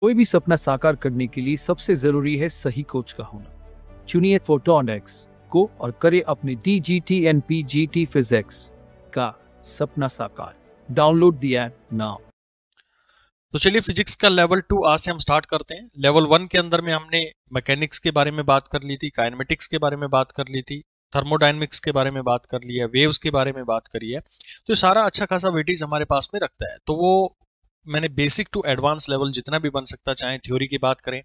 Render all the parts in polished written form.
कोई भी सपना साकार करने के लिए सबसे जरूरी है सही कोच का होना। चुनिए फोटोनिक्स को और करें अपने DGT फिजिक्स का सपना साकार। Download the app now. तो चलिए फिजिक्स का लेवल 2 आज से हम स्टार्ट करते हैं। लेवल 1 के अंदर में हमने मैकेनिक्स के बारे में बात कर ली थी, काइनेमेटिक्स के बारे में बात कर ली थी, थर्मोडायनेमिक्स के बारे में बात कर लिया, वेव्स के बारे में बात करी है। तो सारा अच्छा खासा वेटेज हमारे पास में रखता है। तो वो मैंने बेसिक टू एडवांस लेवल जितना भी बन सकता, चाहे थ्योरी की बात करें,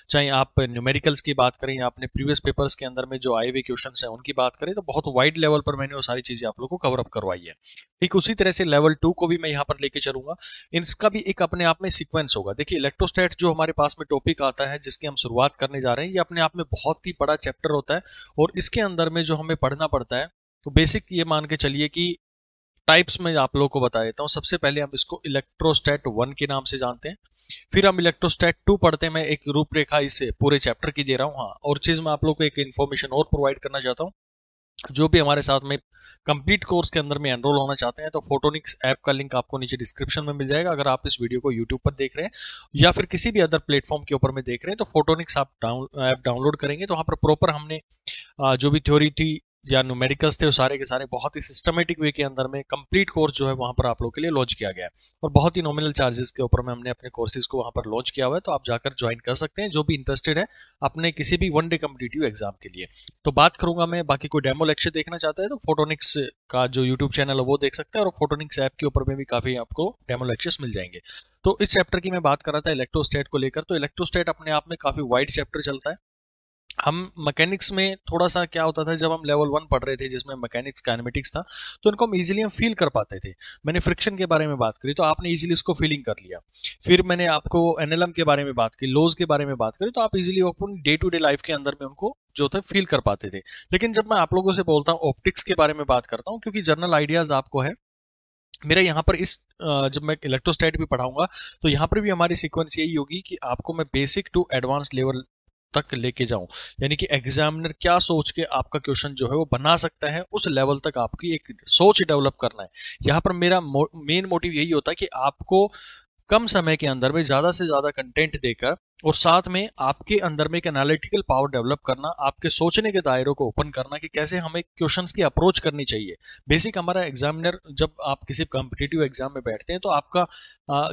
चाहे आप न्यूमेरिकल्स की बात करें, या अपने प्रीवियस पेपर्स के अंदर में जो आए हुए क्वेश्चंस हैं उनकी बात करें, तो बहुत वाइड लेवल पर मैंने वो सारी चीजें आप लोगों को कवर अप करवाई है। ठीक उसी तरह से लेवल 2 को भी मैं यहाँ पर लेके चलूंगा। इसका भी एक अपने आप में सीक्वेंस होगा। देखिए इलेक्ट्रोस्टैट जो हमारे पास में टॉपिक आता है जिसकी हम शुरुआत करने जा रहे हैं, ये अपने आप में बहुत ही बड़ा चैप्टर होता है और इसके अंदर में जो हमें पढ़ना पड़ता है, तो बेसिक ये मान के चलिए कि टाइप्स में आप लोगों को बता देता हूँ। सबसे पहले हम इसको इलेक्ट्रोस्टैट 1 के नाम से जानते हैं, फिर हम इलेक्ट्रोस्टैट 2 पढ़ते हैं। मैं एक रूपरेखा इस पूरे चैप्टर की दे रहा हूँ। हाँ, और चीज मैं आप लोगों को एक इन्फॉर्मेशन और प्रोवाइड करना चाहता हूँ। जो भी हमारे साथ में कंप्लीट कोर्स के अंदर में एनरोल होना चाहते हैं, तो फोटोनिक्स ऐप का लिंक आपको नीचे डिस्क्रिप्शन में मिल जाएगा। अगर आप इस वीडियो को यूट्यूब पर देख रहे हैं या फिर किसी भी अदर प्लेटफॉर्म के ऊपर में देख रहे हैं, तो फोटोनिक्स आप ऐप डाउनलोड करेंगे तो वहाँ पर प्रॉपर हमने जो भी थ्योरी थी या न्यूमेरिकल्स थे वो सारे के सारे बहुत ही सिस्टमेटिक वे के अंदर में कंप्लीट कोर्स जो है वहां पर आप लोगों के लिए लॉन्च किया गया है और बहुत ही नॉमिनल चार्जेस के ऊपर में हमने अपने कोर्सेज को वहां पर लॉन्च किया हुआ है। तो आप जाकर ज्वाइन कर सकते हैं जो भी इंटरेस्टेड है अपने किसी भी वन डे कॉम्पिटिटिव एग्जाम के लिए। तो बात करूंगा मैं, बाकी कोई डेमो लेक्चर देखना चाहता है तो फोटोनिक्स का जो यूट्यूब चैनल है वो देख सकता है और फोटोनिक्स ऐप के ऊपर में भी काफी आपको डेमो लेक्चर्स मिल जाएंगे। तो इस चैप्टर की मैं बात कर रहा था इलेक्ट्रोस्टैट को लेकर। तो इलेक्ट्रोस्टैट अपने आप में काफी वाइड चैप्टर चलता है। हम मैकेनिक्स में थोड़ा सा क्या होता था, जब हम लेवल 1 पढ़ रहे थे जिसमें मैकेनिक्स काइनेमेटिक्स था, तो इनको हम इजीली हम फील कर पाते थे। मैंने फ्रिक्शन के बारे में बात करी तो आपने इजीली इसको फीलिंग कर लिया। फिर मैंने आपको एनएलएम के बारे में बात की, लॉज के बारे में बात करी, तो आप इजीली अपनी डे टू डे लाइफ के अंदर में उनको जो था फील कर पाते थे। लेकिन जब मैं आप लोगों से बोलता हूँ ऑप्टिक्स के बारे में बात करता हूँ, क्योंकि जनरल आइडियाज आपको है मेरा यहाँ पर इस जब मैं इलेक्ट्रोस्टैट भी पढ़ाऊंगा तो यहाँ पर भी हमारी सीक्वेंस यही होगी कि आपको मैं बेसिक टू एडवांस लेवल तक लेके जाऊं, यानी कि एग्जामिनर क्या सोच के आपका क्वेश्चन जो है वो बना सकता है, उस लेवल तक आपकी एक सोच डेवलप करना है। यहाँ पर मेरा मेन मोटिव यही होता है कि आपको कम समय के अंदर में ज्यादा से ज्यादा कंटेंट देकर और साथ में आपके अंदर में एक एनालिटिकल पावर डेवलप करना, आपके सोचने के दायरों को ओपन करना कि कैसे हमें क्वेश्चंस की अप्रोच करनी चाहिए। बेसिक हमारा एग्जामिनर जब आप किसी कॉम्पिटिटिव एग्जाम में बैठते हैं तो आपका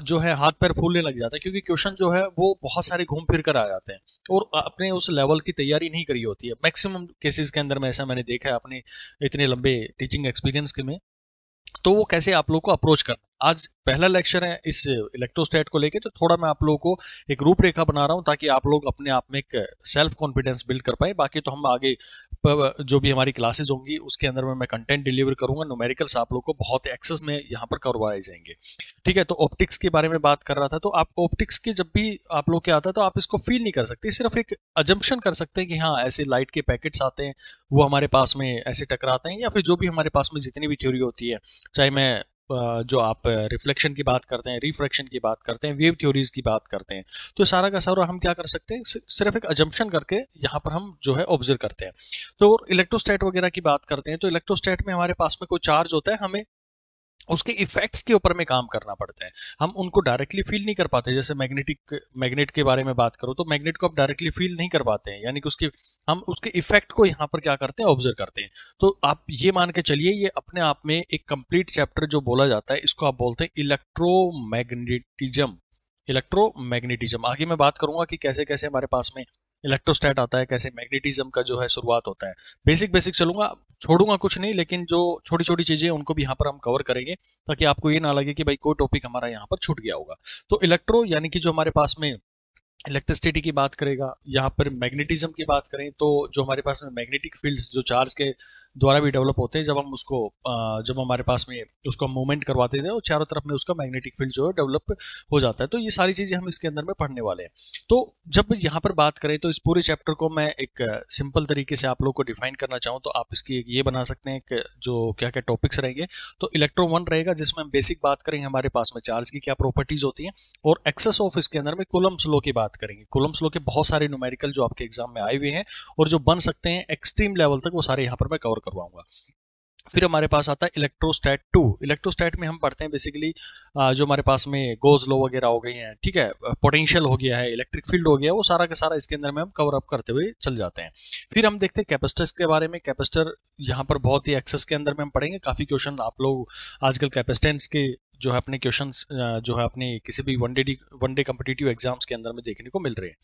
जो है हाथ पैर फूलने लग जाता है, क्योंकि क्वेश्चन जो है वो बहुत सारे घूम फिर कर आ जाते हैं और अपने उस लेवल की तैयारी नहीं करी होती है। मैक्सिमम केसेस के अंदर में ऐसा मैंने देखा है अपने इतने लंबे टीचिंग एक्सपीरियंस के में। तो वो कैसे आप लोग को अप्रोच करना, आज पहला लेक्चर है इस इलेक्ट्रोस्टैट को लेके, तो थोड़ा मैं आप लोगों को एक रूपरेखा बना रहा हूं ताकि आप लोग अपने आप में एक सेल्फ कॉन्फिडेंस बिल्ड कर पाए। बाकी तो हम आगे जो भी हमारी क्लासेस होंगी उसके अंदर में मैं कंटेंट डिलीवर करूंगा, न्यूमेरिकल्स आप लोग को बहुत एक्सेस में यहाँ पर करवाए जाएंगे। ठीक है, तो ऑप्टिक्स के बारे में बात कर रहा था। तो आप ऑप्टिक्स के जब भी आप लोग के आता है तो आप इसको फील नहीं कर सकते, सिर्फ एक अजम्पशन कर सकते हैं कि हाँ ऐसे लाइट के पैकेट्स आते हैं, वो हमारे पास में ऐसे टकराते हैं, या फिर जो भी हमारे पास में जितनी भी थ्योरी होती है, चाहे मैं जो आप रिफ्लेक्शन की बात करते हैं, रिफ्रैक्शन की बात करते हैं, वेव थ्योरीज की बात करते हैं, तो सारा का सारा हम क्या कर सकते हैं, सिर्फ एक अजम्पशन करके यहाँ पर हम जो है ऑब्जर्व करते हैं। तो इलेक्ट्रोस्टैट वगैरह की बात करते हैं, तो इलेक्ट्रोस्टैट में हमारे पास में कोई चार्ज होता है, हमें उसके इफेक्ट्स के ऊपर में काम करना पड़ता है। हम उनको डायरेक्टली फील नहीं कर पाते। जैसे मैग्नेट के बारे में बात करो तो मैग्नेट को आप डायरेक्टली फील नहीं कर पाते हैं, यानी कि हम उसके इफेक्ट को यहाँ पर क्या करते हैं, ऑब्जर्व करते हैं। तो आप ये मान के चलिए ये अपने आप में एक कंप्लीट चैप्टर जो बोला जाता है, इसको आप बोलते हैं इलेक्ट्रोमैग्नेटिज्म। इलेक्ट्रोमैग्नेटिज्म आगे मैं बात करूंगा कि कैसे कैसे हमारे पास में इलेक्ट्रोस्टैट आता है, कैसे मैग्नेटिज्म का जो है शुरुआत होता है। बेसिक बेसिक चलूंगा, छोड़ूंगा कुछ नहीं, लेकिन जो छोटी छोटी चीजें उनको भी यहाँ पर हम कवर करेंगे ताकि आपको ये ना लगे कि भाई कोई टॉपिक हमारा यहाँ पर छूट गया होगा। तो इलेक्ट्रो यानी कि जो हमारे पास में इलेक्ट्रिसिटी की बात करेगा, यहाँ पर मैग्नेटिज्म की बात करें तो जो हमारे पास में मैग्नेटिक फील्ड्स जो चार्ज के द्वारा भी डेवलप होते हैं, जब हम उसको जब हमारे पास में उसको मूवमेंट करवाते थे, और चारों तरफ में उसका मैग्नेटिक फील्ड जो है डेवलप हो जाता है। तो ये सारी चीजें हम इसके अंदर में पढ़ने वाले हैं। तो जब यहाँ पर बात करें तो इस पूरे चैप्टर को मैं एक सिंपल तरीके से आप लोग को डिफाइन करना चाहूँ तो आप इसकी एक ये बना सकते हैं कि जो क्या क्या टॉपिक्स रहेंगे। तो इलेक्ट्रो 1 रहेगा जिसमें हम बेसिक बात करेंगे हमारे पास में चार्ज की क्या प्रॉपर्टीज होती हैं, और एक्सेस ऑफ इसके अंदर में कूलम्ब्स लॉ की बात करेंगे। कूलम्ब्स लॉ के बहुत सारे न्यूमेरिकल जो आपके एग्जाम में आए हुए हैं और जो बन सकते हैं एक्सट्रीम लेवल तक, वो सारे यहाँ पर मैं कवर करवाऊंगा। फिर हमारे पास आता है इलेक्ट्रोस्टैट 2। इलेक्ट्रोस्टैट में हम पढ़ते हैं बेसिकली जो हमारे पास में गोज लो वगैरह हो गई हैं, ठीक है, पोटेंशियल हो गया है, इलेक्ट्रिक फील्ड हो गया, वो सारा का सारा इसके अंदर में हम कवर अप करते हुए चल जाते हैं। फिर हम देखते हैं कैपेसिटर्स के बारे में। कैपेसिटर यहाँ पर बहुत ही एक्सेस के अंदर में हम पढ़ेंगे। काफी क्वेश्चन आप लोग आजकल कैपेसिटेंस के जो है अपने क्वेश्चंस जो है अपने किसी भी वन डे कॉम्पिटिटिव एग्जाम्स के अंदर में देखने को मिल रहे हैं।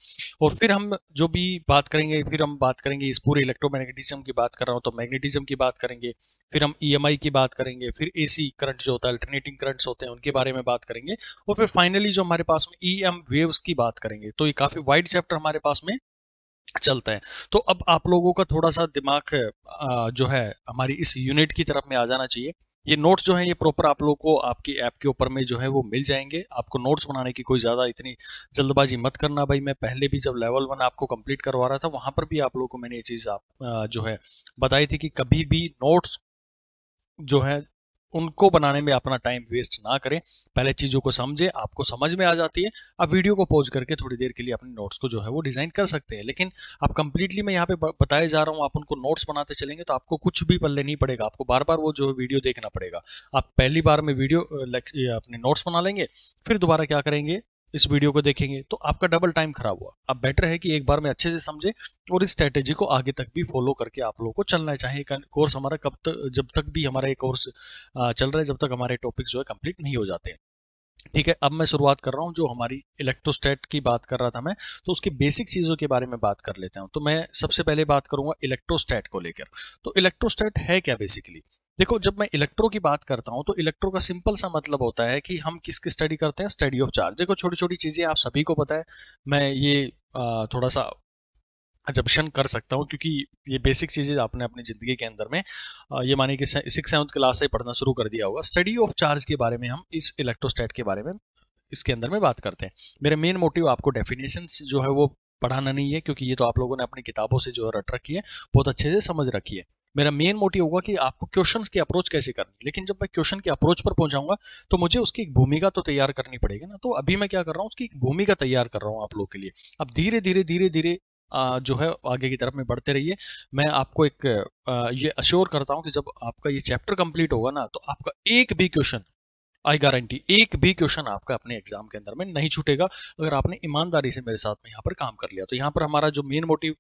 और फिर हम जो भी बात करेंगे, फिर हम बात करेंगे इस पूरे इलेक्ट्रोमैग्नेटिज्म की बात कर रहा हूँ तो मैग्नेटिज्म की बात करेंगे, फिर हम ईएमआई की बात करेंगे, फिर एसी करंट जो होता है, अल्टरनेटिंग करंट्स होते हैं उनके बारे में बात करेंगे, और फिर फाइनली जो हमारे पास में ईएम वेव्स की बात करेंगे। तो ये काफी वाइड चैप्टर हमारे पास में चलता है। तो अब आप लोगों का थोड़ा सा दिमाग जो है हमारी इस यूनिट की तरफ में आ जाना चाहिए। ये नोट्स जो है ये प्रॉपर आप लोगों को आपकी ऐप के ऊपर में जो है वो मिल जाएंगे। आपको नोट्स बनाने की कोई ज़्यादा इतनी जल्दबाजी मत करना भाई। मैं पहले भी जब लेवल 1 आपको कंप्लीट करवा रहा था वहां पर भी आप लोगों को मैंने ये चीज़ आप जो है बताई थी कि कभी भी नोट्स जो है उनको बनाने में अपना टाइम वेस्ट ना करें। पहले चीज़ों को समझे, आपको समझ में आ जाती है, आप वीडियो को पॉज करके थोड़ी देर के लिए अपने नोट्स को जो है वो डिज़ाइन कर सकते हैं। लेकिन आप कंप्लीटली मैं यहाँ पे बताए जा रहा हूँ, आप उनको नोट्स बनाते चलेंगे तो आपको कुछ भी पल्ले नहीं पड़ेगा। आपको बार बार वो जो वीडियो देखना पड़ेगा। आप पहली बार में वीडियो अपने नोट्स बना लेंगे, फिर दोबारा क्या करेंगे, इस वीडियो को देखेंगे, तो आपका डबल टाइम खराब हुआ। अब बेटर है कि एक बार में अच्छे से समझे और इस स्ट्रेटेजी को आगे तक भी फॉलो करके आप लोगों को चलना है। चाहे कोर्स हमारा कब तक, जब तक भी हमारा ये कोर्स चल रहा है, जब तक हमारे टॉपिक जो है कंप्लीट नहीं हो जाते हैं। ठीक है, अब मैं शुरुआत कर रहा हूँ। जो हमारी इलेक्ट्रोस्टैट की बात कर रहा था मैं, तो उसकी बेसिक चीज़ों के बारे में बात कर लेता हूँ। तो मैं सबसे पहले बात करूंगा इलेक्ट्रोस्टैट को लेकर। तो इलेक्ट्रोस्टैट है क्या बेसिकली? देखो, जब मैं इलेक्ट्रो की बात करता हूँ तो इलेक्ट्रो का सिंपल सा मतलब होता है कि हम किसकी स्टडी करते हैं, स्टडी ऑफ चार्ज। देखो, छोटी छोटी चीज़ें आप सभी को पता है, मैं ये थोड़ा सा अजम्पशन कर सकता हूँ क्योंकि ये बेसिक चीज़ें आपने अपनी ज़िंदगी के अंदर में ये मानिए कि 6-7 क्लास से पढ़ना शुरू कर दिया होगा। स्टडी ऑफ चार्ज के बारे में हम इस इलेक्ट्रोस्टैट के बारे में इसके अंदर में बात करते हैं। मेरा मेन मोटिव आपको डेफिनेशंस जो है वो पढ़ाना नहीं है, क्योंकि ये तो आप लोगों ने अपनी किताबों से जो है रट रखी है, बहुत अच्छे से समझ रखी है। मेरा मेन मोटिव होगा कि आपको क्वेश्चंस की अप्रोच कैसे करनी है। लेकिन जब मैं क्वेश्चन की अप्रोच पर पहुंचाऊंगा तो मुझे उसकी एक भूमिका तो तैयार करनी पड़ेगी ना। तो अभी मैं क्या कर रहा हूँ, उसकी एक भूमिका तैयार कर रहा हूँ आप लोग के लिए। अब धीरे धीरे धीरे धीरे जो है आगे की तरफ में बढ़ते रहिए। मैं आपको एक ये अश्योर करता हूँ कि जब आपका ये चैप्टर कंप्लीट होगा ना, तो आपका एक भी क्वेश्चन, आई गारंटी, एक भी क्वेश्चन आपका अपने एग्जाम के अंदर में नहीं छूटेगा, अगर आपने ईमानदारी से मेरे साथ में यहाँ पर काम कर लिया। तो यहाँ पर हमारा जो मेन मोटिव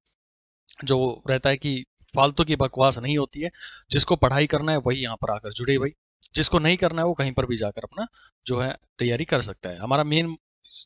जो रहता है कि फालतू की बकवास नहीं होती है। जिसको पढ़ाई करना है वही यहाँ पर आकर जुड़े भाई, जिसको नहीं करना है वो कहीं पर भी जाकर अपना जो है तैयारी कर सकता है। हमारा मेन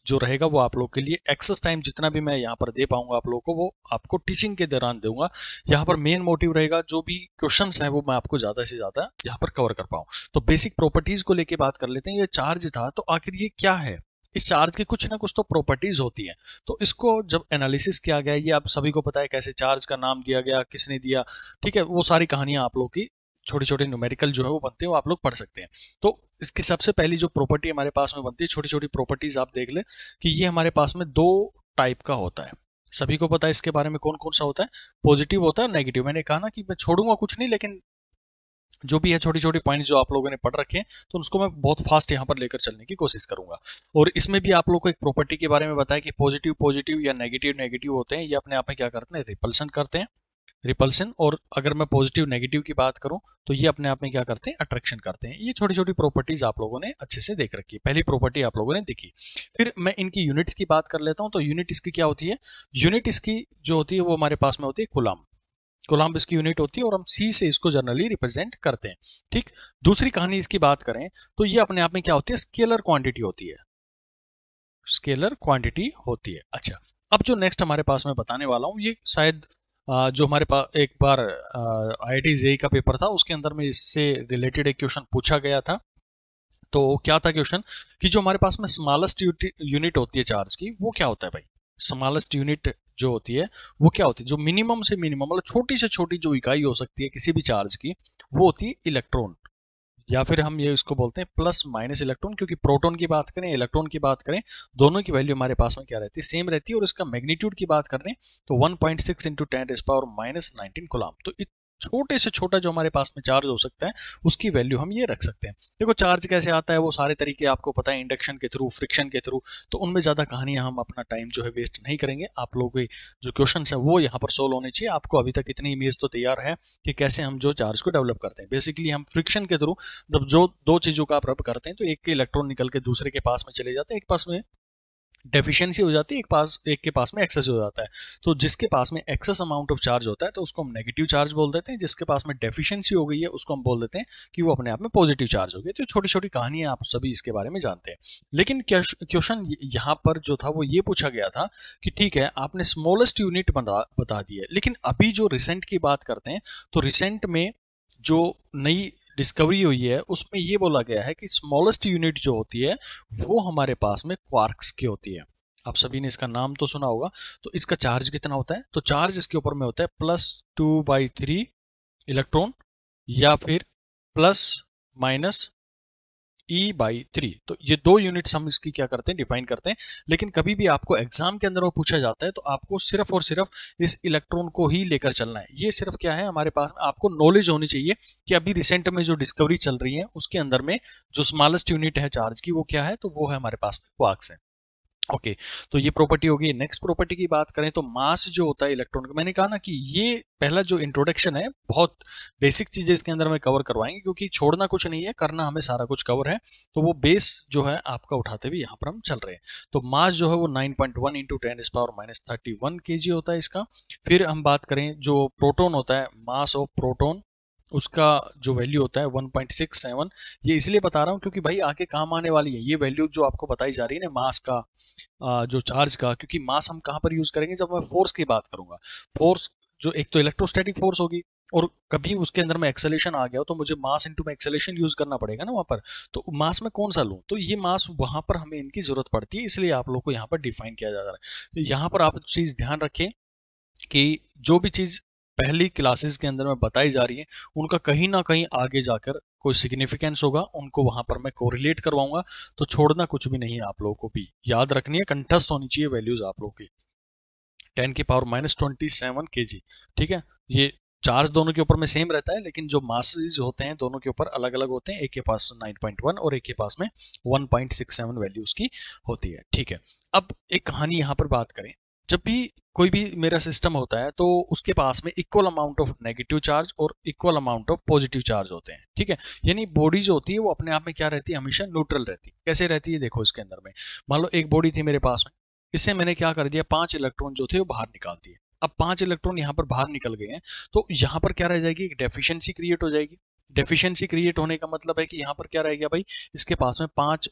जो रहेगा वो आप लोग के लिए एक्सेस टाइम जितना भी मैं यहाँ पर दे पाऊंगा आप लोगों को, वो आपको टीचिंग के दौरान दूंगा। यहाँ पर मेन मोटिव रहेगा जो भी क्वेश्चंस हैं वो मैं आपको ज्यादा से ज्यादा यहाँ पर कवर कर पाऊँ। तो बेसिक प्रॉपर्टीज को लेके बात कर लेते हैं। ये चार्ज था, तो आखिर ये क्या है? इस चार्ज की कुछ ना कुछ तो प्रॉपर्टीज होती हैं। तो इसको जब एनालिसिस किया गया, ये आप सभी को पता है कैसे चार्ज का नाम दिया गया, किसने दिया, ठीक है, वो सारी कहानियां आप लोग की छोटे छोटे न्यूमेरिकल जो है वो बनते हैं, वो आप लोग पढ़ सकते हैं। तो इसकी सबसे पहली जो प्रॉपर्टी हमारे पास में बनती है, छोटी छोटी प्रॉपर्टीज आप देख ले कि ये हमारे पास में दो टाइप का होता है। सभी को पता है इसके बारे में कौन कौन सा होता है, पॉजिटिव होता है, नेगेटिव। मैंने कहा ना कि मैं छोड़ूंगा कुछ नहीं, लेकिन जो भी है छोटी छोटी पॉइंट्स जो आप लोगों ने पढ़ रखे हैं तो उसको मैं बहुत फास्ट यहाँ पर लेकर चलने की कोशिश करूंगा। और इसमें भी आप लोगों को एक प्रॉपर्टी के बारे में बताया कि पॉजिटिव पॉजिटिव या नेगेटिव नेगेटिव होते हैं। ये अपने आप में क्या करते हैं, रिपल्सन करते हैं, रिपल्सन। और अगर मैं पॉजिटिव नेगेटिव की बात करूं तो ये अपने आप में क्या करते हैं, अट्रैक्शन करते हैं। ये छोटी छोटी प्रॉपर्टीज आप लोगों ने अच्छे से देख रखी है। पहली प्रॉपर्टी आप लोगों ने देखी। फिर मैं इनकी यूनिट्स की बात कर लेता हूं। तो यूनिट इसकी क्या होती है, यूनिट इसकी जो होती है वो हमारे पास में होती है कूलम्ब। कूलम्ब इसकी यूनिट होती है और हम सी से इसको जनरली रिप्रेजेंट करते हैं। ठीक, दूसरी कहानी इसकी बात करें तो ये अपने आप में क्या होती है, स्केलर क्वांटिटी होती है, स्केलर क्वांटिटी होती है। अच्छा, अब जो नेक्स्ट हमारे पास मैं बताने वाला हूँ, ये शायद जो हमारे पास एक बार IIT JEE का पेपर था उसके अंदर में इससे रिलेटेड एक क्वेश्चन पूछा गया था। तो क्या था क्वेश्चन कि जो हमारे पास में स्मॉलेस्ट यूनिट होती है चार्ज की, वो क्या होता है भाई? स्मॉलेस्ट यूनिट जो होती है वो क्या होती है, जो मिनिमम से मिनिमम मतलब छोटी से छोटी जो इकाई हो सकती है किसी भी चार्ज की, वो होती है इलेक्ट्रॉन। या फिर हम ये इसको बोलते हैं प्लस माइनस इलेक्ट्रॉन, क्योंकि प्रोटॉन की बात करें, इलेक्ट्रॉन की बात करें, दोनों की वैल्यू हमारे पास में क्या रहती है, सेम रहती है। और इसका मैग्नीट्यूड की बात करें तो 1.6 × 10⁻⁻⁹ कूलम्ब। तो छोटे से छोटा जो हमारे पास में चार्ज हो सकता है उसकी वैल्यू हम ये रख सकते हैं। देखो चार्ज कैसे आता है वो सारे तरीके आपको पता है, इंडक्शन के थ्रू, फ्रिक्शन के थ्रू, तो उनमें ज़्यादा कहानियां हम अपना टाइम जो है वेस्ट नहीं करेंगे। आप लोगों के जो क्वेश्चन है वो यहाँ पर सोल्व होने चाहिए। आपको अभी तक इतनी इमेज तो तैयार है कि कैसे हम जो चार्ज को डेवलप करते हैं। बेसिकली हम फ्रिक्शन के थ्रू जब जो दो चीज़ों का आप रब करते हैं तो एक के इलेक्ट्रॉन निकल के दूसरे के पास में चले जाते हैं, एक पास में डेफिशिएंसी हो जाती है, एक के पास में एक्सेस हो जाता है। तो जिसके पास में एक्सेस अमाउंट ऑफ चार्ज होता है तो उसको हम नेगेटिव चार्ज बोल देते हैं, जिसके पास में डेफिशिएंसी हो गई है उसको हम बोल देते हैं कि वो अपने आप में पॉजिटिव चार्ज हो गई। तो छोटी छोटी कहानियां आप सभी इसके बारे में जानते हैं। लेकिन क्वेश्चन यहाँ पर जो था वो ये पूछा गया था कि ठीक है आपने स्मॉलेस्ट यूनिट बता दी है, लेकिन अभी जो रिसेंट की बात करते हैं तो रिसेंट में जो नई डिस्कवरी हुई है उसमें ये बोला गया है कि स्मॉलेस्ट यूनिट जो होती है वो हमारे पास में क्वार्क्स की होती है। आप सभी ने इसका नाम तो सुना होगा। तो इसका चार्ज कितना होता है, तो चार्ज इसके ऊपर में होता है +2/3 इलेक्ट्रॉन या फिर +-E/3। तो ये दो यूनिट्स हम इसकी क्या करते हैं, डिफाइन करते हैं। लेकिन कभी भी आपको एग्जाम के अंदर वो पूछा जाता है तो आपको सिर्फ और सिर्फ इस इलेक्ट्रॉन को ही लेकर चलना है। ये सिर्फ क्या है हमारे पास में आपको नॉलेज होनी चाहिए कि अभी रिसेंट में जो डिस्कवरी चल रही है उसके अंदर में जो स्मॉलेस्ट यूनिट है चार्ज की वो क्या है, तो वो है हमारे पास में क्वार्क्स है। ओके तो ये प्रॉपर्टी होगी। नेक्स्ट प्रॉपर्टी की बात करें तो मास जो होता है इलेक्ट्रॉन का, मैंने कहा ना कि ये पहला जो इंट्रोडक्शन है बहुत बेसिक चीजें इसके अंदर में कवर करवाएंगे क्योंकि छोड़ना कुछ नहीं है, करना हमें सारा कुछ कवर है। तो वो बेस जो है आपका उठाते हुए यहाँ पर हम चल रहे हैं। तो मास जो है वो 9.1 × 10⁻31 kg होता है इसका। फिर हम बात करें जो प्रोटॉन होता है, मास ऑफ प्रोटॉन, उसका जो वैल्यू होता है 1.67। ये इसलिए बता रहा हूँ क्योंकि भाई आगे काम आने वाली है ये वैल्यू जो आपको बताई जा रही है ना मास का, जो चार्ज का, क्योंकि मास हम कहाँ पर यूज करेंगे जब मैं फोर्स की बात करूंगा। फोर्स जो एक तो इलेक्ट्रोस्टैटिक फोर्स होगी और कभी उसके अंदर में एक्सेलेरेशन आ गया तो मुझे मास इनटू में एक्सेलेरेशन यूज करना पड़ेगा ना वहां पर। तो मास में कौन सा लूं, तो ये मास वहां पर हमें इनकी जरूरत पड़ती है, इसलिए आप लोग को यहाँ पर डिफाइन किया जा रहा है। तो यहाँ पर आप चीज ध्यान रखें कि जो भी चीज पहली क्लासेस के अंदर में बताई जा रही है उनका कहीं ना कहीं आगे जाकर कोई सिग्निफिकेंस होगा, उनको वहां पर मैं कोरिलेट करवाऊंगा। तो छोड़ना कुछ भी नहीं है, आप लोगों को भी याद रखनी है, कंठस्थ होनी चाहिए वैल्यूज आप लोगों की। 10⁻27 kg, ठीक है। ये चार्ज दोनों के ऊपर में सेम रहता है लेकिन जो मासेस होते हैं दोनों के ऊपर अलग अलग होते हैं। एक के पास 9.1 और एक के पास में 1.67 वैल्यू उसकी होती है, ठीक है। अब एक कहानी यहाँ पर बात करें, जब भी कोई भी मेरा सिस्टम होता है तो उसके पास में equal amount of negative charge और equal amount of positive charge होते हैं, ठीक है। यानी बॉडी जो होती है वो अपने आप में क्या रहती है, हमेशा न्यूट्रल रहती है। कैसे रहती है, देखो इसके अंदर में मान लो एक बॉडी थी मेरे पास में, इससे मैंने क्या कर दिया, 5 इलेक्ट्रॉन जो थे वो बाहर निकाल दिए। अब 5 इलेक्ट्रॉन यहाँ पर बाहर निकल गए हैं तो यहाँ पर क्या रह जाएगी, एक डेफिशिएंसी क्रिएट हो जाएगी। डेफिशिएंसी क्रिएट होने का मतलब है कि यहाँ पर क्या रह गया भाई, इसके पास में 5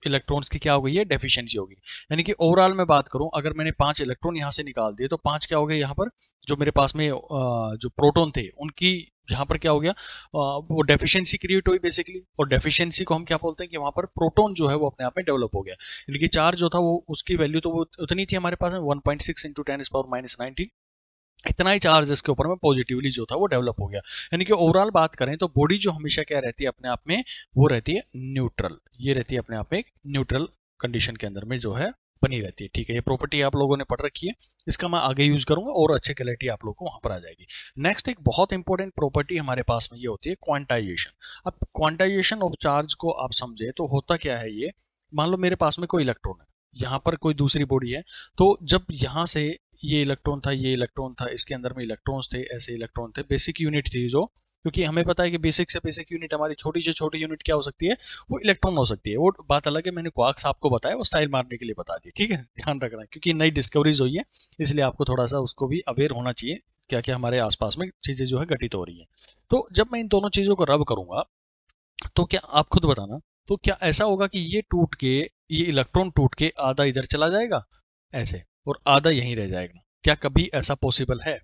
इलेक्ट्रॉन्स की क्या हो गई है, डेफिशिएंसी होगी। यानी कि ओवरऑल मैं बात करूं, अगर मैंने 5 इलेक्ट्रॉन यहां से निकाल दिए तो 5 क्या हो गए यहाँ पर, जो मेरे पास में जो प्रोटॉन थे उनकी यहाँ पर क्या हो गया, वो डेफिशिएंसी क्रिएट हुई बेसिकली। और डेफिशिएंसी को हम क्या बोलते हैं कि वहां पर प्रोटॉन जो है वो अपने आप में डेवलप हो गया। यानी कि चार्ज जो था वो उसकी वैल्यू तो वो उतनी थी हमारे पास में 1.6 × 10⁻19, इतना ही चार्ज इसके ऊपर में पॉजिटिवली जो था वो डेवलप हो गया। यानी कि ओवरऑल बात करें तो बॉडी जो हमेशा क्या रहती है अपने आप में, वो रहती है न्यूट्रल। ये रहती है अपने आप में एक न्यूट्रल कंडीशन के अंदर में जो है बनी रहती है, ठीक है। ये प्रॉपर्टी आप लोगों ने पढ़ रखी है, इसका मैं आगे यूज करूंगा और अच्छे क्लैरिटी आप लोगों को वहां पर आ जाएगी। नेक्स्ट एक बहुत इंपॉर्टेंट प्रॉपर्टी हमारे पास में ये होती है क्वांटाइजेशन। अब क्वांटाइजेशन ऑफ चार्ज को आप समझे तो होता क्या है, ये मान लो मेरे पास में कोई इलेक्ट्रॉन है, यहाँ पर कोई दूसरी बॉडी है, तो जब यहाँ से ये इलेक्ट्रॉन था, ये इलेक्ट्रॉन था, इसके अंदर में इलेक्ट्रॉन्स थे, ऐसे इलेक्ट्रॉन थे, बेसिक यूनिट थी जो, क्योंकि हमें पता है कि बेसिक से बेसिक यूनिट हमारी छोटी से छोटी यूनिट क्या हो सकती है, वो इलेक्ट्रॉन हो सकती है। वो बात अलग है, मैंने क्वार्क्स आपको बताया वो स्टाइल मारने के लिए बता दी, ठीक है, ध्यान रखना क्योंकि नई डिस्कवरीज हुई है इसलिए आपको थोड़ा सा उसको भी अवेयर होना चाहिए क्या क्या हमारे आसपास में चीजें जो है घटित हो रही है। तो जब मैं इन दोनों चीजों को रब करूंगा तो क्या आप खुद बताना, तो क्या ऐसा होगा कि ये टूट के, ये इलेक्ट्रॉन टूट के आधा इधर चला जाएगा ऐसे और आधा यहीं रह जाएगा, क्या कभी ऐसा पॉसिबल है?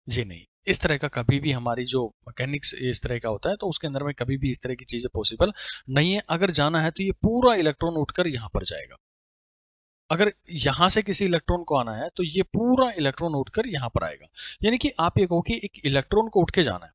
जी नहीं, इस तरह का कभी भी हमारी जो मैकेनिक्स इस तरह का होता है तो उसके अंदर में कभी भी इस तरह की चीजें पॉसिबल नहीं है। अगर जाना है तो ये पूरा इलेक्ट्रॉन उठकर यहां पर जाएगा, अगर यहां से किसी इलेक्ट्रॉन को आना है तो ये पूरा इलेक्ट्रॉन उठकर यहां पर आएगा। यानी कि आप ये कहो कि एक इलेक्ट्रॉन को उठ के जाना है,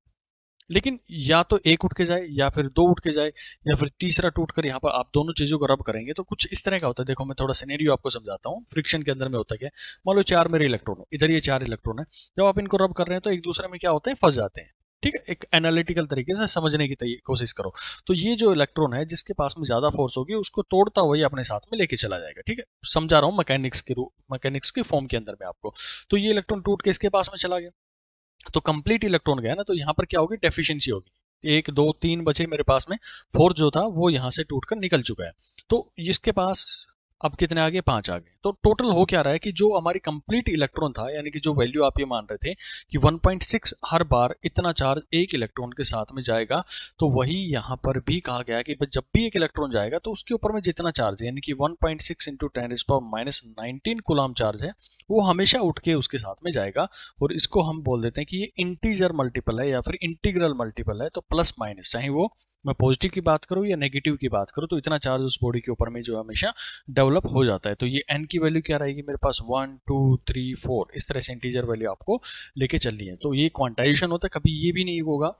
लेकिन या तो एक उठ के जाए या फिर दो उठ के जाए या फिर तीसरा टूट कर यहाँ पर आप दोनों चीजों को रब करेंगे तो कुछ इस तरह का होता है। देखो मैं थोड़ा सिनेरियो आपको समझाता हूँ। फ्रिक्शन के अंदर में होता क्या है, मान लो चार मेरे इलेक्ट्रॉन है, इधर ये चार इलेक्ट्रॉन है, जब आप इनको रब कर रहे हैं तो एक दूसरे में क्या होते हैं, फंस जाते हैं। ठीक है, एक एनालिटिकल तरीके से समझने की कोशिश करो। तो ये जो इलेक्ट्रॉन है जिसके पास में ज्यादा फोर्स होगी उसको तोड़ता हुआ अपने साथ में लेके चला जाएगा। ठीक है, समझा रहा हूँ मैकेनिक्स के फॉर्म के अंदर में आपको। तो ये इलेक्ट्रॉन टूट के इसके पास में चला गया, तो कंप्लीट इलेक्ट्रॉन गया ना, तो यहाँ पर क्या होगी, डेफिशिएंसी होगी। एक दो तीन बचे मेरे पास में, फोर्थ जो था वो यहाँ से टूटकर निकल चुका है। तो इसके पास अब कितने आ गए, 5 आ गए। तो टोटल हो क्या रहा है कि जो हमारी कंप्लीट इलेक्ट्रॉन था, यानी कि जो वैल्यू आप ये मान रहे थे कि 1.6 हर बार इतना चार्ज एक इलेक्ट्रॉन के साथ में जाएगा, तो वही यहाँ पर भी कहा गया कि जब भी एक इलेक्ट्रॉन जाएगा तो उसके ऊपर में जितना चार्ज है, यानी कि 1.6 इंटू 10⁻⁻19 कूलम चार्ज है, वो हमेशा उठ के उसके साथ में जाएगा। और इसको हम बोल देते हैं कि ये इंटीजर मल्टीपल है या फिर इंटीग्रल मल्टीपल है। तो प्लस माइनस, चाहे वो मैं पॉजिटिव की बात करूं या नेगेटिव की बात करूं, तो इतना चार्ज उस बॉडी के ऊपर में जो हमेशा डेवलप हो जाता है। तो ये n की वैल्यू क्या रहेगी मेरे पास, 1 2 3 4, इस तरह से इंटीजर वैल्यू आपको लेके चलनी है। तो ये क्वांटाइजेशन होता है। कभी ये भी नहीं होगा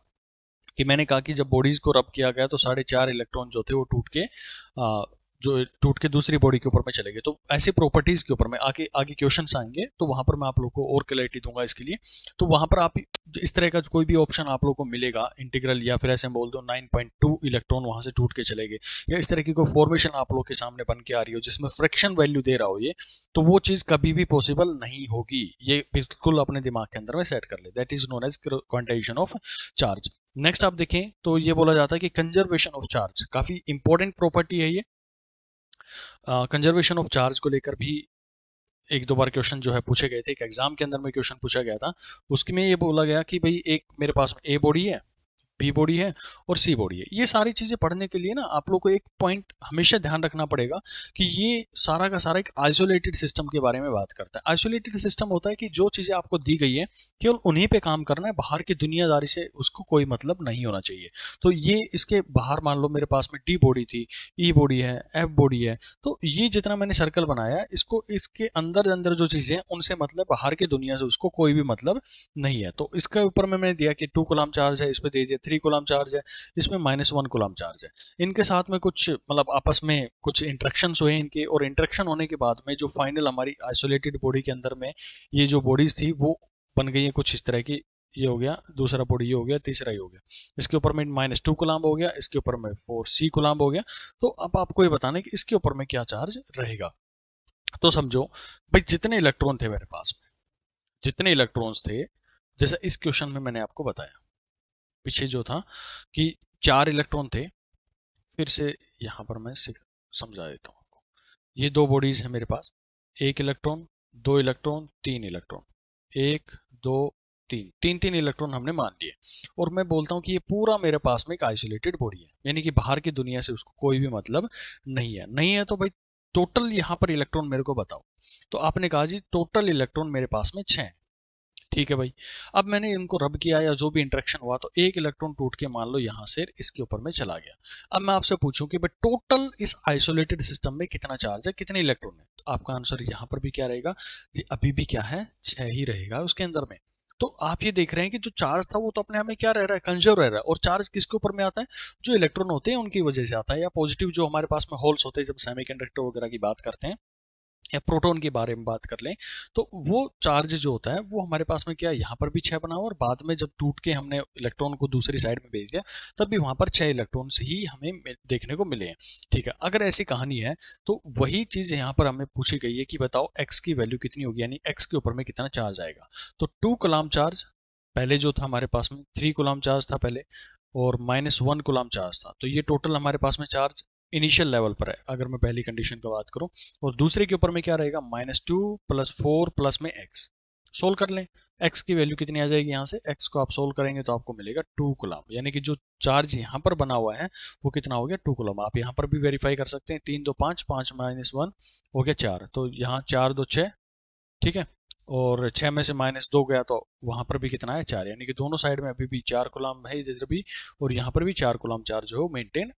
कि मैंने कहा कि जब बॉडीज को रब किया गया तो 4.5 इलेक्ट्रॉन जो थे वो टूट के दूसरी बॉडी के ऊपर में चले गए। तो ऐसी प्रॉपर्टीज के ऊपर में आगे आगे क्वेश्चंस आएंगे, तो वहां पर मैं आप लोग को और क्लैरिटी दूंगा इसके लिए। तो वहां पर आप इस तरह का कोई भी ऑप्शन आप लोग को मिलेगा इंटीग्रल, या फिर ऐसे बोल दो 9.2 इलेक्ट्रॉन वहां से टूट के चले गए, या इस तरह की कोई फॉर्मेशन आप लोग के सामने बन के आ रही हो जिसमें फ्रैक्शन वैल्यू दे रहा हो ये, तो वो चीज कभी भी पॉसिबल नहीं होगी। ये बिल्कुल अपने दिमाग के अंदर में सेट कर ले। That is known as quantization of charge. Next आप देखें तो ये बोला जाता है कि कंजर्वेशन ऑफ चार्ज, काफी इंपॉर्टेंट प्रॉपर्टी है ये। कंजर्वेशन ऑफ चार्ज को लेकर भी एक दो बार क्वेश्चन जो है पूछे गए थे, एक एग्जाम के अंदर में क्वेश्चन पूछा गया था। उसमें ये बोला गया कि भाई एक मेरे पास ए बॉडी है, बी बॉडी है और सी बॉडी है। ये सारी चीजें पढ़ने के लिए ना आप लोग को एक पॉइंट हमेशा ध्यान रखना पड़ेगा कि ये सारा का सारा एक आइसोलेटेड सिस्टम के बारे में बात करता है। आइसोलेटेड सिस्टम होता है कि जो चीजें आपको दी गई है केवल उन्हीं पे काम करना है, बाहर की दुनियादारी से उसको कोई मतलब नहीं होना चाहिए। तो ये इसके बाहर मान लो मेरे पास में डी बॉडी थी, ई बॉडी है, एफ बॉडी है, तो ये जितना मैंने सर्कल बनाया इसको इसके अंदर अंदर जो चीजें हैं उनसे मतलब, बाहर की दुनिया से उसको कोई भी मतलब नहीं है। तो इसके ऊपर में मैंने दिया कि 2 कूलम चार्ज है, इस पे दे दिया 3 कूलम चार्ज है, इसमें -1 कूलम चार्ज है। इनके साथ में कुछ मतलब आपस में कुछ इंटरेक्शंस हुए इनके, और इंटरेक्शन होने के बाद में जो फाइनल हमारी आइसोलेटेड बॉडी के अंदर में ये जो बॉडीज थी वो बन गई है कुछ इस तरह की। ये हो गया दूसरा बॉडी, ये हो गया तीसरा, ये हो गया, इसके ऊपर में -2 कूलम हो गया, इसके ऊपर में 4c कूलम हो गया। तो अब आपको ये बताना है कि इसके ऊपर में क्या चार्ज रहेगा। तो समझो भाई जितने इलेक्ट्रॉन थे मेरे पास में, जितने इलेक्ट्रॉन्स थे, जैसा इस क्वेश्चन में मैंने आपको बताया पीछे जो था कि 4 इलेक्ट्रॉन थे, फिर से यहां पर मैं समझा देता हूं आपको। ये दो बॉडीज है मेरे पास, 1 इलेक्ट्रॉन, 2 इलेक्ट्रॉन, 3 इलेक्ट्रॉन, 1 2 3 3 इलेक्ट्रॉन हमने मान लिए। और मैं बोलता हूं कि ये पूरा मेरे पास में एक आइसोलेटेड बॉडी है, यानी कि बाहर की दुनिया से उसको कोई भी मतलब नहीं है। नहीं है तो भाई टोटल यहां पर इलेक्ट्रॉन मेरे को बताओ। तो आपने कहा जी टोटल इलेक्ट्रॉन मेरे पास में 6। ठीक है भाई, अब मैंने इनको रब किया या जो भी इंटरेक्शन हुआ तो एक इलेक्ट्रॉन टूट के मान लो यहां से इसके ऊपर में चला गया। अब मैं आपसे पूछूं कि भाई टोटल इस आइसोलेटेड सिस्टम में कितना चार्ज है, कितने इलेक्ट्रॉन है, तो आपका आंसर यहां पर भी क्या रहेगा जी, अभी भी क्या है, 6 ही रहेगा उसके अंदर में। तो आप ये देख रहे हैं कि जो चार्ज था वो तो अपने आप में क्या रह रहा है, कंजर्व रह रहा है। और चार्ज किसके ऊपर में आता है, जो इलेक्ट्रॉन होते हैं उनकी वजह से आता है, या पॉजिटिव जो हमारे पास में होल्स होते हैं जब सेमीकंडक्टर वगैरह की बात करते हैं, या प्रोटॉन के बारे में बात कर लें, तो वो चार्ज जो होता है वो हमारे पास में क्या, यहाँ पर भी 6 बना हुआ, और बाद में जब टूट के हमने इलेक्ट्रॉन को दूसरी साइड में भेज दिया तब भी वहां पर 6 इलेक्ट्रॉन्स ही हमें देखने को मिले हैं। ठीक है, अगर ऐसी कहानी है तो वही चीज यहाँ पर हमें पूछी गई है कि बताओ x की वैल्यू कितनी होगी, यानी x के ऊपर में कितना चार्ज आएगा। तो 2 कूलम चार्ज पहले जो था हमारे पास में, 3 कूलम चार्ज था पहले, और -1 कूलम चार्ज था। तो ये टोटल हमारे पास में चार्ज इनिशियल लेवल पर है अगर मैं पहली कंडीशन की बात करूं। और दूसरे के ऊपर में क्या रहेगा, -2 + 4 प्लस में x। सोल्व कर लें, x की वैल्यू कितनी आ जाएगी, यहाँ से x को आप सोल्व करेंगे तो आपको मिलेगा 2 कूलम, यानी कि जो चार्ज यहाँ पर बना हुआ है वो कितना हो गया, 2 कूलम। आप यहाँ पर भी वेरीफाई कर सकते हैं, 3 2 5, 5 -1 हो गया 4, तो यहाँ 4 2 6। ठीक है, और 6 में से -2 गया तो वहां पर भी कितना है, 4, यानी कि दोनों साइड में अभी भी 4 कूलम है इधर भी, और यहाँ पर भी 4 कूलम चार्ज जो है मेंटेन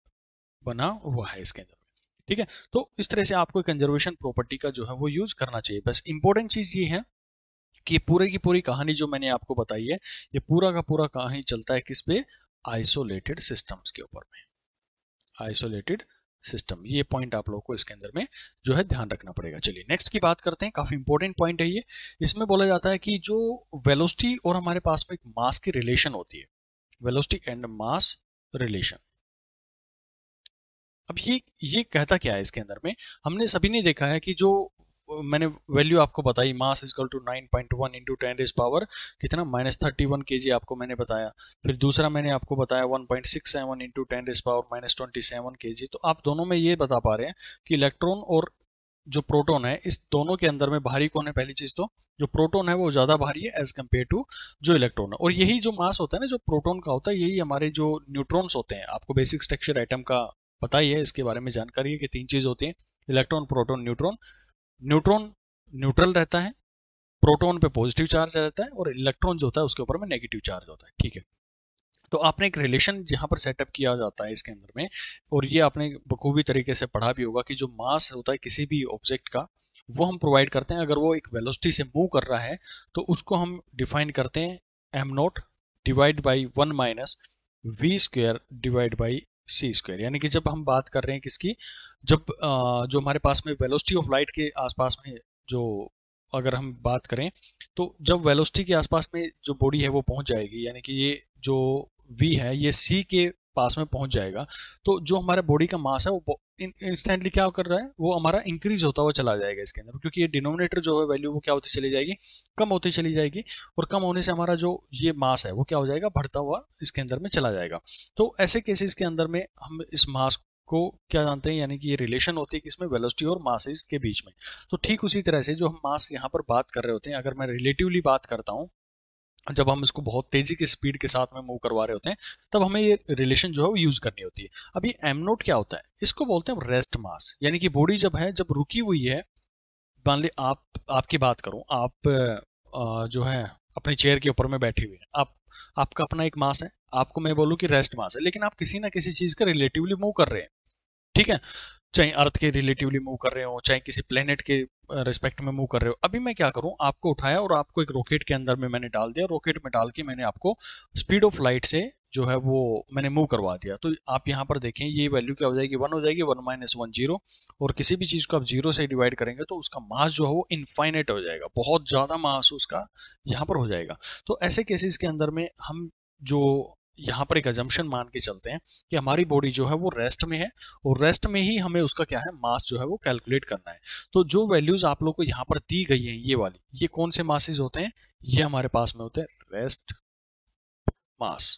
बना हुआ है इसके अंदर। ठीक है, तो इस तरह से आपको कंजर्वेशन प्रॉपर्टी का जो है वो यूज करना चाहिए। बस इंपॉर्टेंट चीज ये है कि पूरे की पूरी कहानी जो मैंने आपको बताई है, ये पूरा का पूरा कहानी चलता है किस पे, आइसोलेटेड सिस्टम्स के ऊपर में, आइसोलेटेड सिस्टम, ये पॉइंट आप लोगों को इसके अंदर में जो है ध्यान रखना पड़ेगा। चलिए नेक्स्ट की बात करते हैं, काफी इंपॉर्टेंट पॉइंट है ये। इसमें बोला जाता है कि जो वेलोसिटी और हमारे पास में एक मास की रिलेशन होती है, वेलोसिटी एंड मास रिलेशन। अब ये कहता क्या है इसके अंदर में, हमने सभी ने देखा है कि जो मैंने वैल्यू आपको बताई, मास इक्वल टू 9.1 इंटू 10⁻³ कितना -31 kg आपको मैंने बताया। फिर दूसरा मैंने आपको बताया 1.67 इंटू 10⁻27 kg। तो आप दोनों में ये बता पा रहे हैं कि इलेक्ट्रॉन और जो प्रोटॉन है, इस दोनों के अंदर में भारी कौन है? पहली चीज तो जो प्रोटॉन है वो ज्यादा भारी है एज कम्पेयर टू जो इलेक्ट्रॉन है। और यही जो मास होता है ना, जो प्रोटॉन का होता है, यही हमारे जो न्यूट्रॉन्स होते हैं, आपको बेसिक स्ट्रक्चर एटम का पता ही है, इसके बारे में जानकारी है कि 3 चीज होती है, electron, proton, neutron. Neutron neutral रहता है, प्रोटॉन पे पॉजिटिव चार्ज रहता है, और इलेक्ट्रॉन जो होता है उसके ऊपर में नेगेटिव चार्ज होता है। ठीक है, तो आपने एक रिलेशन यहाँ पर सेटअप किया जाता है इसके अंदर में, और ये आपने बखूबी तरीके से पढ़ा भी होगा कि जो मास होता है किसी भी ऑब्जेक्ट का, वो हम प्रोवाइड करते हैं। अगर वो एक वेलोसिटी से मूव कर रहा है तो उसको हम डिफाइन करते हैं m0 divide by 1 minus v² divide by c²। यानी कि जब हम बात कर रहे हैं किसकी, जब जो हमारे पास में वेलोसिटी ऑफ लाइट के आसपास में जो अगर हम बात करें, तो जब वेलोसिटी के आसपास में जो बॉडी है वो पहुंच जाएगी, यानी कि ये जो v है ये c के पास में पहुंच जाएगा, तो जो हमारे बॉडी का मास है वो इंस्टेंटली क्या कर रहा है, वो हमारा इंक्रीज होता हुआ चला जाएगा इसके अंदर, क्योंकि ये डिनोमिनेटर जो है वैल्यू वो क्या होती चली जाएगी, कम होती चली जाएगी, और कम होने से हमारा जो ये मास है वो क्या हो जाएगा, बढ़ता हुआ इसके अंदर में चला जाएगा। तो ऐसे केसेस के अंदर में हम इस मास को क्या जानते हैं, यानी कि ये रिलेशन होती है कि इसमें वेलोसिटी और मासेस के बीच में। तो ठीक उसी तरह से जो हम मास यहाँ पर बात कर रहे होते हैं, अगर मैं रिलेटिवली बात करता हूँ, जब हम इसको बहुत तेजी की स्पीड के साथ में मूव करवा रहे होते हैं, तब हमें ये रिलेशन जो है वो यूज करनी होती है। अब ये m0 क्या होता है, इसको बोलते हैं रेस्ट मास, यानी कि बॉडी जब है, जब रुकी हुई है, मान ली आपकी बात करूं, आप जो है अपनी चेयर के ऊपर में बैठे हुए हैं, आपका अपना एक मास है, आपको मैं बोलूं कि रेस्ट मास है, लेकिन आप किसी ना किसी चीज का रिलेटिवली मूव कर रहे हैं। ठीक है, चाहे अर्थ के रिलेटिवली मूव कर रहे हो, चाहे किसी प्लेनेट के रिस्पेक्ट में मूव कर रहे हो। अभी मैं क्या करूं, आपको उठाया और आपको एक रॉकेट के अंदर में मैंने डाल दिया, रॉकेट में डाल के मैंने आपको स्पीड ऑफ लाइट से जो है वो मैंने मूव करवा दिया। तो आप यहाँ पर देखें, ये वैल्यू क्या हो जाएगी, 1 हो जाएगी, 1 माइनस 1 0। और किसी भी चीज को आप 0 से डिवाइड करेंगे तो उसका मास जो है वो इनफाइनाइट हो जाएगा, बहुत ज्यादा मास उसका यहाँ पर हो जाएगा। तो ऐसे केसेस के अंदर में हम जो यहाँ पर एक अजम्पशन मान के चलते हैं कि हमारी बॉडी जो है वो रेस्ट में है, और रेस्ट में ही हमें उसका क्या है, मास जो है वो कैलकुलेट करना है। तो जो वैल्यूज आप लोग को यहाँ पर दी गई हैं, ये वाली, ये कौन से मासेस होते हैं, ये हमारे पास में होते हैं रेस्ट मास।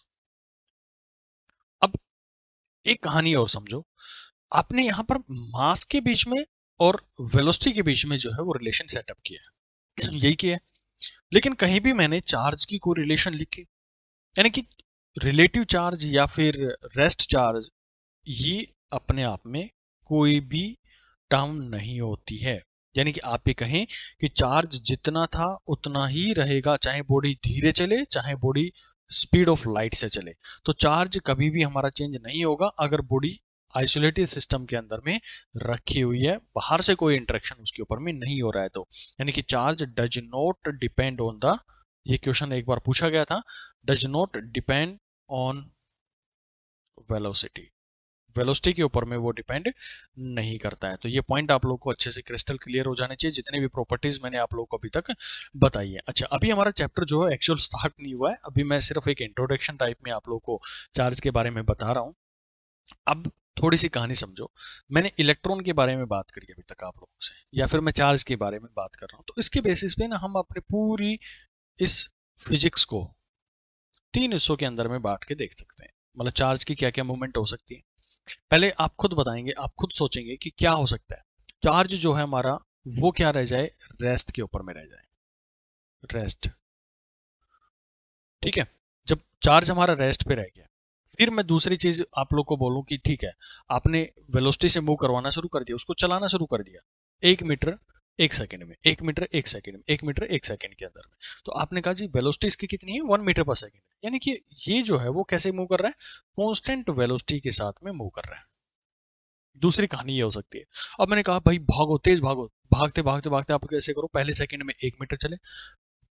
अब एक कहानी और समझो, आपने यहाँ पर मास के बीच में और वेलोसिटी के बीच में जो है वो रिलेशन सेटअप किया है, यही किया है, लेकिन कहीं भी मैंने चार्ज की कोई रिलेशन लिखी, यानी कि रिलेटिव चार्ज या फिर रेस्ट चार्ज, ये अपने आप में कोई भी टर्म नहीं होती है। यानी कि आप ये कहें कि चार्ज जितना था उतना ही रहेगा, चाहे बॉडी धीरे चले, चाहे बॉडी स्पीड ऑफ लाइट से चले, तो चार्ज कभी भी हमारा चेंज नहीं होगा अगर बॉडी आइसोलेटेड सिस्टम के अंदर में रखी हुई है, बाहर से कोई इंटरेक्शन उसके ऊपर में नहीं हो रहा है। तो यानी कि charge does not depend on the, ये क्वेश्चन एक बार पूछा गया था, does not depend on velocity, velocity के ऊपर में वो डिपेंड नहीं करता है। तो ये पॉइंट आप लोग को अच्छे से क्रिस्टल क्लियर हो जाने चाहिए, जितने भी प्रॉपर्टीज मैंने आप लोग को अभी तक बताई है। अच्छा, अभी हमारा चैप्टर जो है एक्चुअल स्टार्ट नहीं हुआ है, अभी मैं सिर्फ एक इंट्रोडक्शन टाइप में आप लोग को चार्ज के बारे में बता रहा हूँ। अब थोड़ी सी कहानी समझो, मैंने इलेक्ट्रॉन के बारे में बात करी अभी तक आप लोगों से, या फिर मैं चार्ज के बारे में बात कर रहा हूँ, तो इसके बेसिस पे ना हम अपने पूरी इस फिजिक्स को 3 हिस्सों के अंदर में बांट के देख सकते हैं। मतलब चार्ज की क्या क्या मूवमेंट हो सकती है, पहले आप खुद बताएंगे, आप खुद सोचेंगे कि क्या हो सकता है। चार्ज जो है हमारा वो क्या रह जाए, रेस्ट के ऊपर में रह जाए, रेस्ट। ठीक है, जब चार्ज हमारा रेस्ट पे रह गया, फिर मैं दूसरी चीज आप लोग को बोलूं कि ठीक है, आपने वेलोसिटी से मूव करवाना शुरू कर दिया, उसको चलाना शुरू कर दिया 1 मीटर 1 सेकंड में, 1 मीटर 1 सेकंड में, 1 मीटर 1 सेकंड के अंदर में। तो आपने कहा जी वेलोसिटी इसकी कितनी है, 1 मीटर पर सेकंड, यानी कि ये जो है वो कैसे मूव कर रहा है, कांस्टेंट वेलोसिटी के साथ में मूव कर रहा है। दूसरी कहानी ये हो सकती है, अब मैंने कहा भाई भागो, तेज भागो, भागते भागते भागते आप कैसे करो, पहले सेकंड में 1 मीटर चले,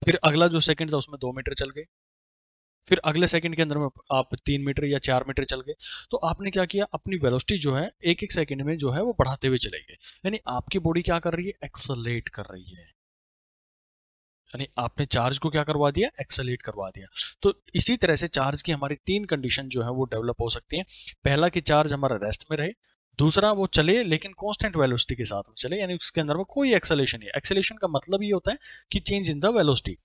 फिर अगला जो सेकंड था उसमें 2 मीटर चल गए, फिर अगले सेकंड के अंदर में आप 3 मीटर या 4 मीटर चल गए, तो आपने क्या किया, अपनी वेलोसिटी जो है एक एक सेकंड में जो है वो बढ़ाते हुए चले गए। यानी आपकी बॉडी क्या कर रही है, एक्सेलरेट कर रही है, यानी आपने चार्ज को क्या करवा दिया, एक्सेलरेट करवा दिया। तो इसी तरह से चार्ज की हमारी 3 कंडीशन जो है वो डेवलप हो सकती है। पहला कि चार्ज हमारा रेस्ट में रहे, दूसरा वो चले लेकिन कांस्टेंट वेलोसिटी के साथ में चले, यानी उसके अंदर में कोई एक्सेलरेशन नहीं है। एक्सेलरेशन का मतलब ये होता है कि चेंज इन द वेलोसिटी,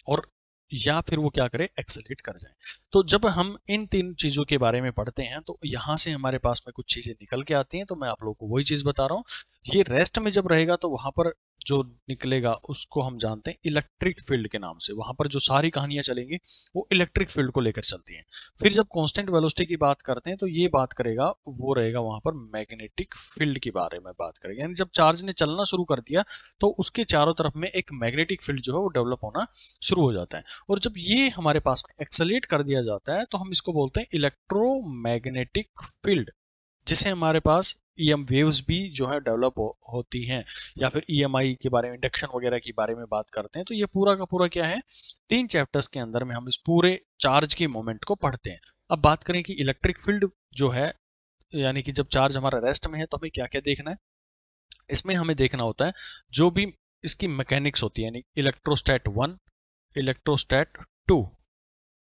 और या फिर वो क्या करे, एक्सेलरेट कर जाए। तो जब हम इन 3 चीजों के बारे में पढ़ते हैं तो यहां से हमारे पास में कुछ चीजें निकल के आती हैं। तो मैं आप लोगों को वही चीज बता रहा हूं, ये रेस्ट में जब रहेगा तो वहां पर जो निकलेगा उसको हम जानते हैं इलेक्ट्रिक फील्ड के नाम से। वहां पर जो सारी कहानियां चलेंगी वो इलेक्ट्रिक फील्ड को लेकर चलती हैं। फिर जब कांस्टेंट वेलोसिटी की बात करते हैं तो ये बात करेगा, वो रहेगा वहां पर मैग्नेटिक फील्ड के बारे में बात करेगा। यानी जब चार्ज ने चलना शुरू कर दिया तो उसके चारों तरफ में एक मैग्नेटिक फील्ड जो है वो डेवलप होना शुरू हो जाता है। और जब ये हमारे पास में एक्सेलरेट कर दिया जाता है तो हम इसको बोलते हैं इलेक्ट्रोमैग्नेटिक फील्ड, जिसे हमारे पास ईएम वेव्स भी जो है डेवलप होती हैं, या फिर ईएमआई के बारे में, इंडक्शन वगैरह के बारे में बात करते हैं। तो ये पूरा का पूरा क्या है, 3 चैप्टर्स के अंदर में हम इस पूरे चार्ज के मोमेंट को पढ़ते हैं। अब बात करें कि इलेक्ट्रिक फील्ड जो है, यानी कि जब चार्ज हमारा रेस्ट में है तो हमें क्या क्या देखना है, इसमें हमें देखना होता है जो भी इसकी मैकेनिक्स होती है, यानी इलेक्ट्रोस्टैट 1, इलेक्ट्रोस्टैट 2,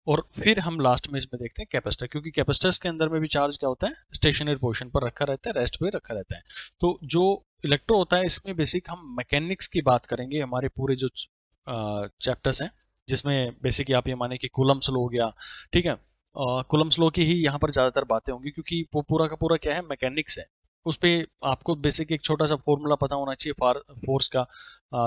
और फिर हम लास्ट में इसमें देखते हैं कैपेसिटर, क्योंकि कैपेसिटर्स के अंदर में भी चार्ज क्या होता है, स्टेशनरी पोजीशन पर रखा रहता है, रेस्ट पे रखा रहता है। तो जो इलेक्ट्रो होता है इसमें बेसिक हम मैकेनिक्स की बात करेंगे, हमारे पूरे जो चैप्टर्स हैं, जिसमें बेसिक आप ये माने कि कूलम्स लॉ हो गया, ठीक है, कूलम्स लॉ की ही यहाँ पर ज़्यादातर बातें होंगी, क्योंकि वो पूरा का पूरा क्या है, मैकेनिक्स है। उस पर आपको बेसिक एक छोटा सा फॉर्मूला पता होना चाहिए फोर्स का,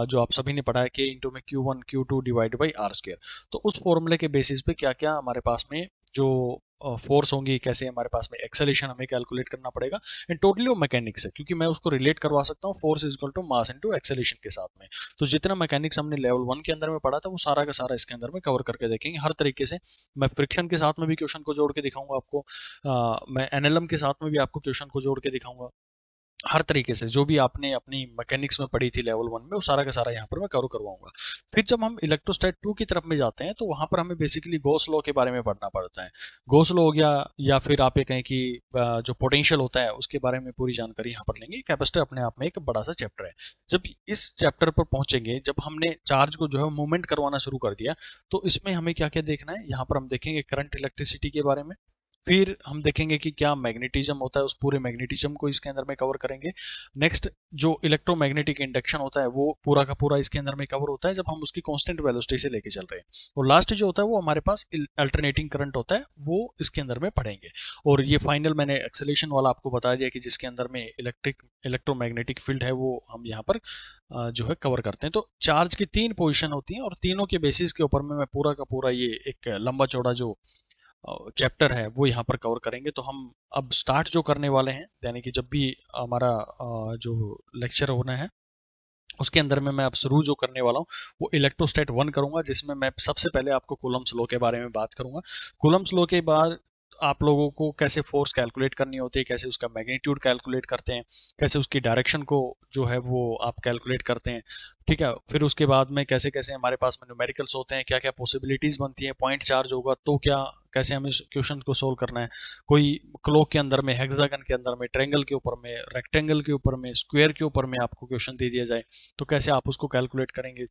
जो आप सभी ने पढ़ा है, K इंटू में Q1 Q2 divide by are square. तो उस फॉर्मूले के बेसिस पे क्या क्या हमारे पास में जो फोर्स होंगी, कैसे हमारे पास में एक्सेलेरेशन हमें कैलकुलेट करना पड़ेगा, एंड टोटली वो मैकेनिक्स है, क्योंकि मैं उसको रिलेट करवा सकता हूँ force is equal to mass into acceleration के साथ में। तो जितना मैकेनिक्स हमने लेवल 1 के अंदर में पढ़ा था वो सारा का सारा इसके अंदर में कवर करके देखेंगे हर तरीके से। मैं फ्रिक्शन के साथ में भी क्वेश्चन को जोड़ के दिखाऊंगा आपको, मैं एनएलएम के साथ में भी आपको क्वेश्चन को जोड़ के दिखाऊंगा। हर तरीके से जो भी आपने अपनी मैकेनिक्स में पढ़ी थी लेवल 1 में, वो सारा का सारा यहाँ पर मैं कवर करवाऊंगा। फिर जब हम इलेक्ट्रोस्टैट 2 की तरफ में जाते हैं तो वहां पर हमें बेसिकली गॉस लॉ के बारे में पढ़ना पड़ता है। गॉस लॉ हो गया, या फिर आप ये कहें कि जो पोटेंशियल होता है उसके बारे में पूरी जानकारी यहाँ पर लेंगे। कैपेसिटर अपने आप में एक बड़ा सा चैप्टर है। जब इस चैप्टर पर पहुंचेंगे, जब हमने चार्ज को जो है मूवमेंट करवाना शुरू कर दिया, तो इसमें हमें क्या क्या देखना है, यहाँ पर हम देखेंगे करंट इलेक्ट्रिसिटी के बारे में, फिर हम देखेंगे कि क्या मैग्नेटिज्म होता है, उस पूरे मैग्नेटिज्म को इसके अंदर में कवर करेंगे। नेक्स्ट जो इलेक्ट्रोमैग्नेटिक इंडक्शन होता है वो पूरा का पूरा इसके अंदर में कवर होता है, जब हम उसकी कांस्टेंट वेलोसिटी से लेके चल रहे हैं। और लास्ट जो होता है वो हमारे पास अल्टरनेटिंग करंट होता है, वो इसके अंदर में पढ़ेंगे। और ये फाइनल मैंने एक्सेलेरेशन वाला आपको बता दिया कि जिसके अंदर में इलेक्ट्रोमैग्नेटिक फील्ड है वो हम यहाँ पर जो है कवर करते हैं। तो चार्ज की 3 पोजिशन होती हैं, और तीनों के बेसिस के ऊपर में मैं पूरा का पूरा ये एक लंबा चौड़ा जो चैप्टर है वो यहाँ पर कवर करेंगे। तो हम अब स्टार्ट जो करने वाले हैं, यानी कि जब भी हमारा जो लेक्चर होना है उसके अंदर में मैं अब शुरू जो करने वाला हूँ वो इलेक्ट्रोस्टैट 1 करूंगा, जिसमें मैं सबसे पहले आपको कूलम्स लॉ के बारे में बात करूंगा। कूलम्स लॉ के बाद आप लोगों को कैसे फोर्स कैलकुलेट करनी होती है, कैसे उसका मैग्नीट्यूड कैलकुलेट करते हैं, कैसे उसकी डायरेक्शन को जो है वो आप कैलकुलेट करते हैं, ठीक है। फिर उसके बाद में कैसे कैसे हमारे पास में न्यूमेरिकल्स होते हैं, क्या क्या पॉसिबिलिटीज बनती हैं, पॉइंट चार्ज होगा तो क्या, कैसे हमें इस क्वेश्चन को सोल्व करना है, कोई क्लॉक के अंदर में, हेक्सागन के अंदर में, ट्रायंगल के ऊपर में, रेक्टेंगल के ऊपर में, स्क्वायर के ऊपर में आपको क्वेश्चन दे दिया जाए तो कैसे आप उसको कैलकुलेट करेंगे,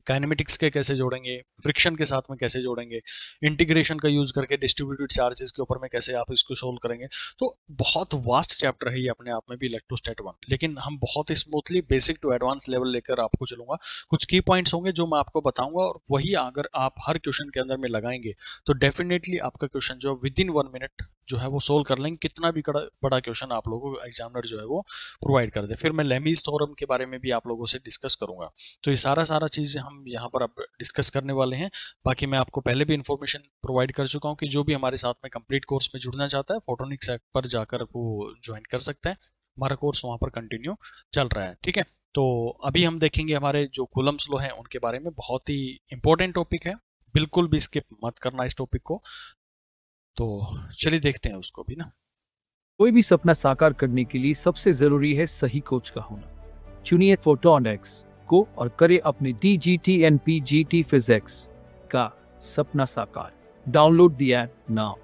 काइनेमेटिक्स के कैसे जोड़ेंगे, फ्रिक्शन के साथ में कैसे जोड़ेंगे, इंटीग्रेशन का यूज करके डिस्ट्रीब्यूटेड चार्जेस के ऊपर में कैसे आप इसको सोल्व करेंगे। तो बहुत वास्ट चैप्टर है ये अपने आप में भी इलेक्ट्रोस्टैट 1, लेकिन हम बहुत ही smoothly basic to advance level लेकर आपको चलूंगा। कुछ की पॉइंट्स होंगे जो मैं आपको बताऊंगा, और वही अगर आप हर क्वेश्चन के अंदर में लगाएंगे तो डेफिनेटली आपका क्वेश्चन जो विद इन 1 मिनट जो है वो सोल्व कर लेंगे, कितना भी बड़ा क्वेश्चन आप लोगों को एग्जामिनर जो है वो प्रोवाइड कर दे। फिर मैं लेमीज थ्योरम के बारे में भी आप लोगों से डिस्कस करूंगा। तो ये सारा चीजें हम यहाँ पर अब डिस्कस करने वाले हैं। बाकी मैं आपको पहले भी इंफॉर्मेशन प्रोवाइड कर चुका हूँ कि जो भी हमारे साथ में कंप्लीट कोर्स में जुड़ना चाहता है फोटोनिक्स ऐप पर जाकर वो ज्वाइन कर सकते हैं, हमारा कोर्स वहां पर कंटिन्यू चल रहा है, ठीक है। तो अभी हम देखेंगे हमारे जो कूलम्स लॉ हैं उनके बारे में, बहुत ही इंपॉर्टेंट टॉपिक है, बिल्कुल भी स्किप मत करना इस टॉपिक को। तो चलिए देखते हैं उसको भी ना। कोई भी सपना साकार करने के लिए सबसे जरूरी है सही कोच का होना। चुनिए फोटोनिक्स को और करे अपने DGTNPGT फिजिक्स का सपना साकार। Download the app now.